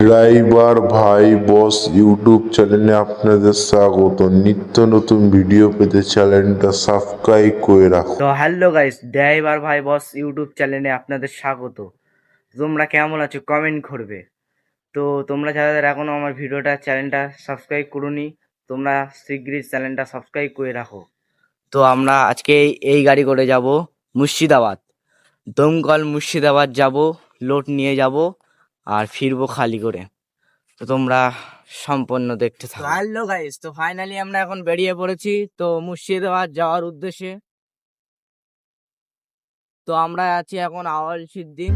Driver ভাই বস YouTube চ্যানেলে আপনাদের স্বাগত। নিত্য নতুন ভিডিও পেতে চ্যানেলটা সাবস্ক্রাইব করে রাখুন। তো হ্যালো গাইস, ড্রাইভার ভাই বস ইউটিউব চ্যানেলে আপনাদের স্বাগত। তোমরা কেমন আছো কমেন্ট করবে। তো তোমরা যারা যারা এখনো আমার চ্যানেলটা সাবস্ক্রাইব করুনি, তোমরা শীঘ্রই চ্যানেলটা সাবস্ক্রাইব করে রাখো। তো আমরা আজকে এই গাড়ি করে যাব মুর্শিদাবাদ, দমকল মুর্শিদাবাদ যাব, লোড নিয়ে যাব আর ফিরবো খালি করে। তো তোমরা সম্পূর্ণ দেখতে থাকো। হ্যালো গাইস, তো ফাইনালি আমরা এখন বেরিয়ে পড়েছি তো মুর্শিদাবাদ যাওয়ার উদ্দেশ্যে। তো আমরা আছি এখন আওয়াল সিদ্দিন।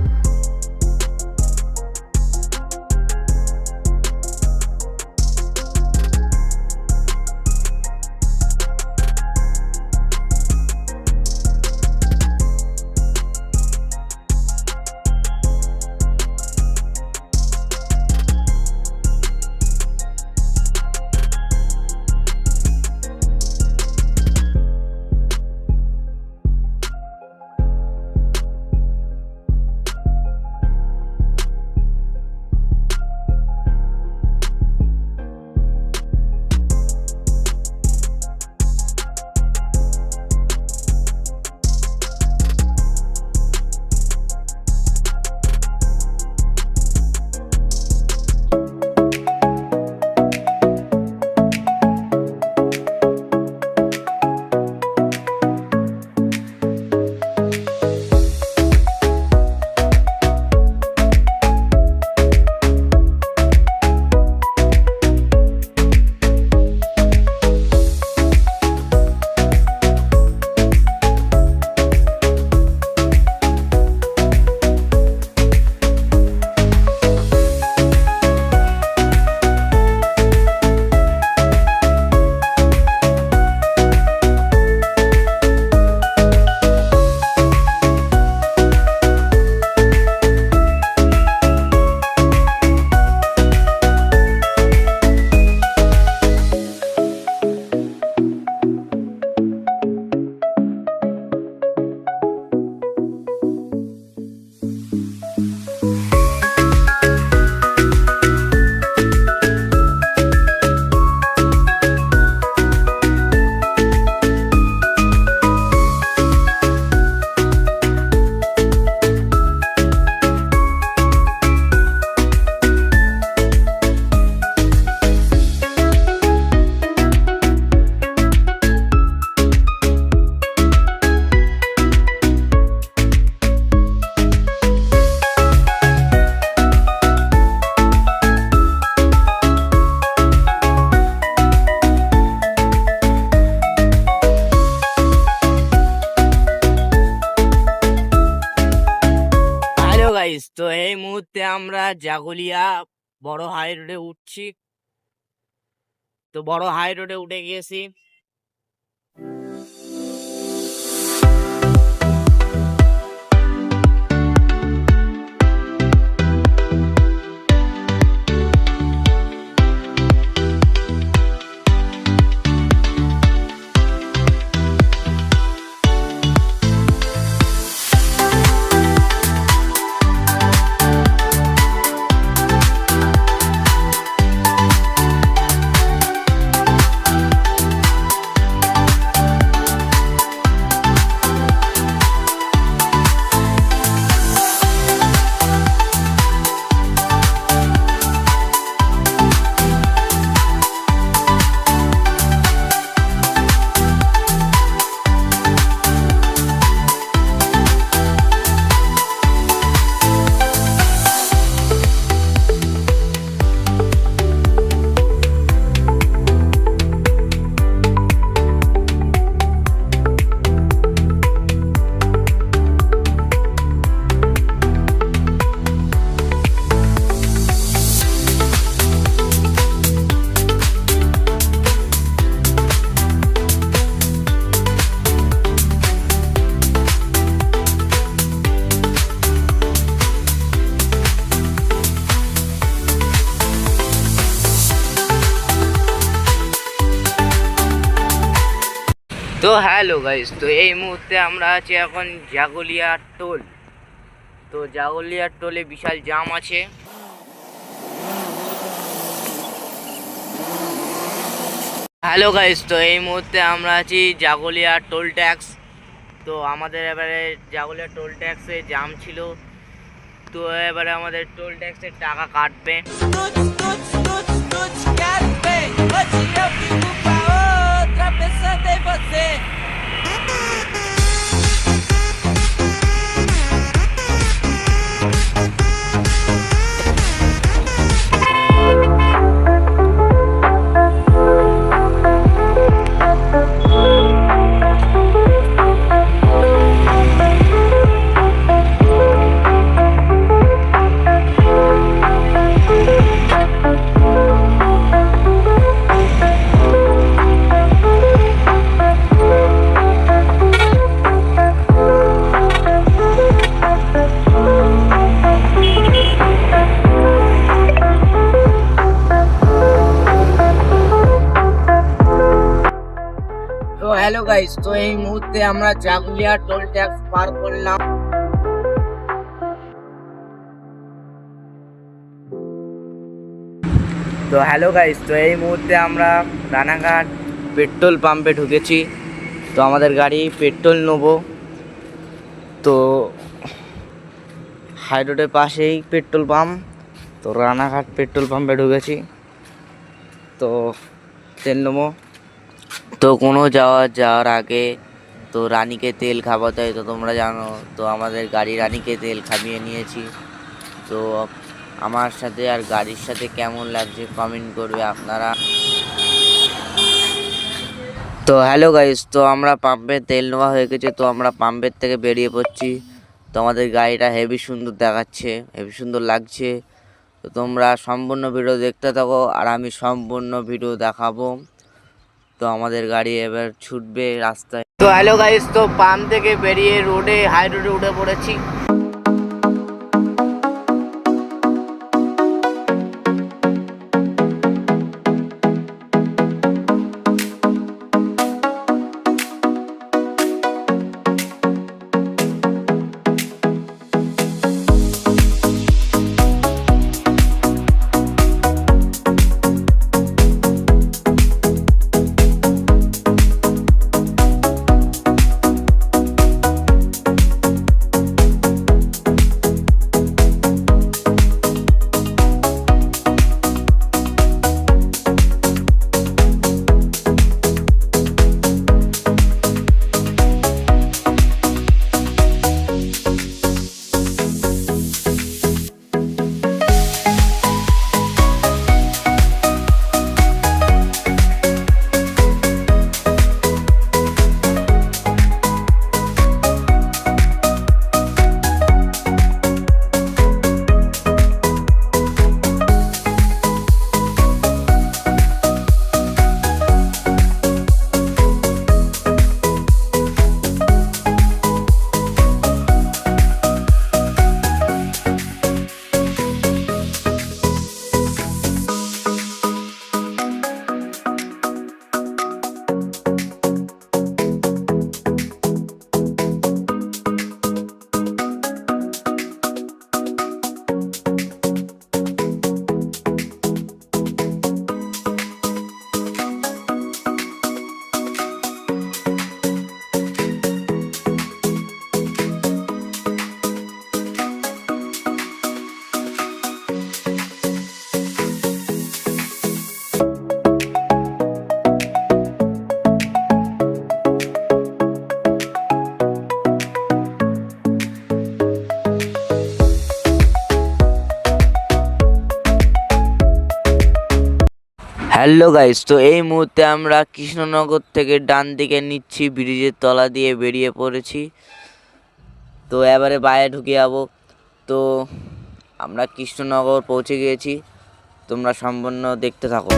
গাইস, তো এই মুহূর্তে আমরা জাগুলিয়া বড় হাই রোডে উঠছি। তো বড় হাই রোডে উঠে গিয়েছি। তো হ্যালো গাইস, তো এই মুহূর্তে আমরা আছি এখন জাগুলিয়া টোল। তো জাগুলিয়া টোলে বিশাল জাম আছে। হ্যালো গাইস, তো এই মুহূর্তে আমরা আছি জাগলিয়া টোল ট্যাক্স। তো আমাদের এবারে জাগলিয়া টোল ট্যাক্সে জাম ছিল, তো এবারে আমাদের টোল ট্যাক্সের টাকা কাটবে। তো হ্যালো গাইস, তো এই মুহূর্তে আমরা জাগলিয়া টোল ট্যাক্স পার করলাম। তো হ্যালো গাইস, তো এই মুহূর্তে আমরা রানাঘাট পেট্রোল পাম্পে ঢুকেছি। তো আমাদের গাড়ি পেট্রোল নেবো, তো হাই রোডের পাশেই পেট্রোল পাম্প। তো রানাঘাট পেট্রোল পাম্পে ঢুকেছি, তো তেল নেবো। তো কোনো যাওয়ার আগে তো রানীকে তেল খাওয়াতে হয়, তো তোমরা জানো। তো আমাদের গাড়ি রানীকে তেল খাইয়ে নিয়েছি। তো আমার সাথে আর গাড়ির সাথে কেমন লাগছে কমেন্ট করবে আপনারা। তো হ্যালো গাইস, তো আমরা পাম্পে তেল নেওয়া হয়ে গেছে, তো আমরা পাম্পের থেকে বেরিয়ে পড়ছি। তো আমাদের গাড়িটা হেভি সুন্দর দেখাচ্ছে, হেভি সুন্দর লাগছে। তো তোমরা সম্পূর্ণ ভিডিও দেখতে থাকো আর আমি সম্পূর্ণ ভিডিও দেখাবো। তো আমাদের গাড়ি এবার ছুটবে রাস্তায়। তো হ্যালো গাইস, তো পাম্প থেকে বেরিয়ে রোডে হাই রোডে উঠে পড়েছি। হ্যালো গাইস, তো এই মুহূর্তে আমরা কৃষ্ণনগর থেকে ডান দিকে নিচ্ছি, ব্রিজের তলা দিয়ে বেরিয়ে পড়েছি। তো এবারে বাইরে ঢুকে যাবো। তো আমরা কৃষ্ণনগর পৌঁছে গিয়েছি, তোমরা সম্পূর্ণ দেখতে থাকো।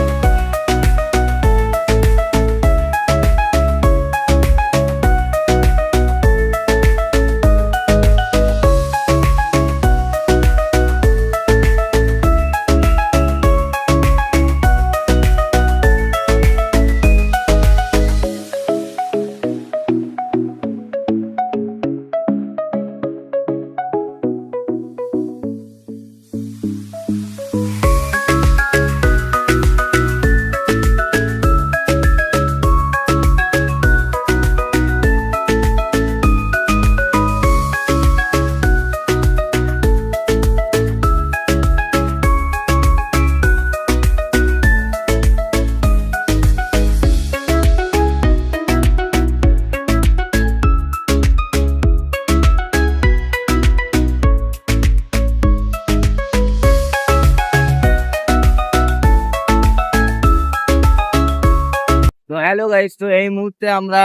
হ্যালো গাইস, তো এই মুহূর্তে আমরা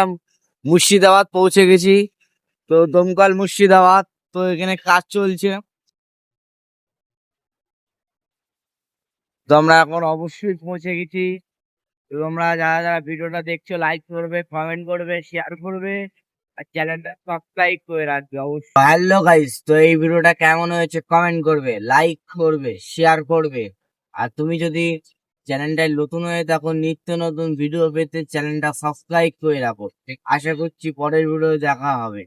মুর্শিদাবাদ পৌঁছে গেছি। তো দমকল মুর্শিদাবাদ, তো এখানে কাজ চলছে। তো আমরা এখন অবশ্যই পৌঁছে গেছি। তো তোমরা যারা যারা ভিডিওটা দেখছো লাইক করবে, কমেন্ট করবে, শেয়ার করবে আর চ্যানেলটা সাবস্ক্রাইব করে রাখবে অবশ্যই। হ্যালো গাইস, তো এই ভিডিওটা কেমন হয়েছে কমেন্ট করবে, লাইক করবে, শেয়ার করবে। আর তুমি যদি চ্যানেলটায় নতুন হয়ে থাকো, নিত্য নতুন ভিডিও পেতে চ্যানেলটা সাবস্ক্রাইব করে রাখো। আশা করছি পরের ভিডিও দেখা হবে।